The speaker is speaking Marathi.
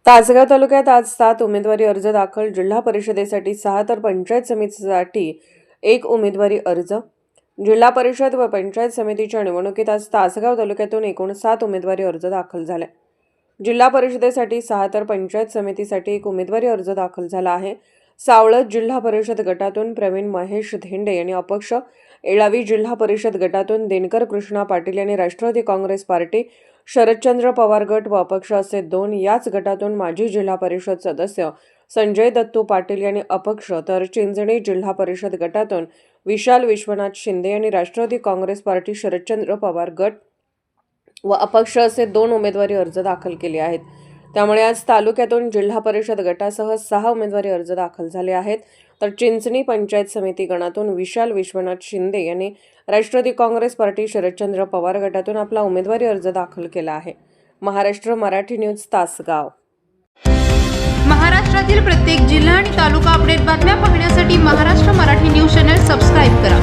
तासगाव तालुक्यात आज 7 उमेदवारी अर्ज दाखल. जिल्हा परिषदेसाठी 6 तर पंचायत समितीसाठी 1 उमेदवारी अर्ज. जिल्हा परिषद व पंचायत समितीच्या निवडणुकीत आज तासगाव तालुक्यातून एकूण 7 उमेदवारी अर्ज दाखल झाले. जिल्हा परिषदेसाठी 6 तर पंचायत समितीसाठी 1 उमेदवारी अर्ज दाखल झाला आहे. सावळत जिल्हा परिषद गटातून प्रवीण महेश धेंडे यांनी अपक्ष, येळावी जिल्हा परिषद गटातून दिनकर कृष्णा पाटील यांनी राष्ट्रवादी काँग्रेस पार्टी, शरदचंद्र पवार गट व अपक्ष असे 2, याच गटातून माजी जिल्हा परिषद सदस्य संजय दत्तू पाटील यांनी अपक्ष, तर चिंचणी जिल्हा परिषद गटातून विशाल विश्वनाथ शिंदे यांनी राष्ट्रवादी काँग्रेस पार्टी, शरदचंद्र पवार गट व अपक्ष असे 2 उमेदवारी अर्ज दाखल केले आहेत. त्यामुळे आज तालुक्यातून जिल्हा परिषद गटासह 6 उमेदवारी अर्ज दाखल झाले आहेत. तर चिंचणी पंचायत समिती गणातून विशाल विश्वनाथ शिंदे यांनी राष्ट्रवादी काँग्रेस पार्टी, शरदचंद्र पवार गटातून आपला उमेदवारी अर्ज दाखल केला आहे. महाराष्ट्र मराठी न्यूज, तासगाव. महाराष्ट्रातील प्रत्येक जिल्हा आणि तालुका अपडेट बातम्या पाहण्यासाठी Maharashtra Marathi news channel subscribe करा